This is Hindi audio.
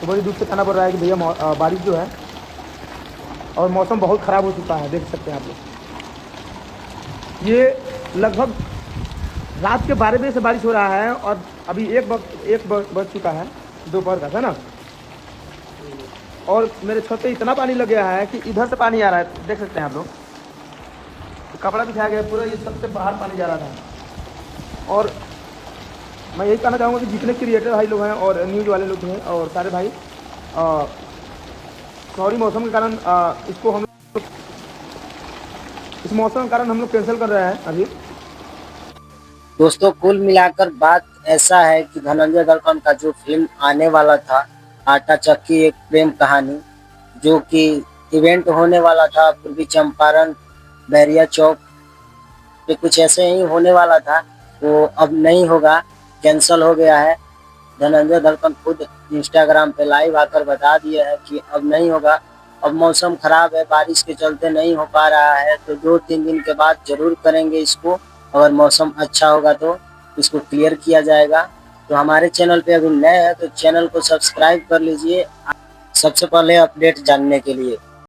तो बड़ी दुख से कहना पड़ रहा है कि भैया बारिश जो है और मौसम बहुत ख़राब हो चुका है, देख सकते हैं आप लोग। ये लगभग रात के 12 बजे से बारिश हो रहा है और अभी एक बज चुका है दोपहर का, है ना। और मेरे छत पे इतना पानी लग गया है कि इधर से पानी आ रहा है, देख सकते हैं आप लोग। कपड़ा बिछाया गया पूरा, ये छत से बाहर पानी जा रहा था। और मैं यही कहना चाहूँगा कि जितने क्रिएटर भाई लोग हैं और न्यूज़ वाले लोग हैं और सारे भाई, सॉरी मौसम के कारण इसको हम इस मौसम के कारण हम लोग कैंसिल कर रहे हैं अभी। दोस्तों कुल मिलाकर बात ऐसा है कि धनंजय दलपन का जो फिल्म आने वाला था, आटा चक्की एक प्रेम कहानी, जो कि इवेंट होने वाला था पूर्वी चंपारण बैरिया चौक पे, कुछ ऐसे ही होने वाला था, वो अब नहीं होगा, कैंसल हो गया है। धनंजय दलपन खुद इंस्टाग्राम पे लाइव आकर बता दिया है कि अब नहीं होगा। अब मौसम खराब है, बारिश के चलते नहीं हो पा रहा है, तो 2-3 दिन के बाद जरूर करेंगे इसको। अगर मौसम अच्छा होगा तो इसको क्लियर किया जाएगा। तो हमारे चैनल पे अभी नए हैं तो चैनल को सब्सक्राइब कर लीजिए सबसे पहले अपडेट जानने के लिए।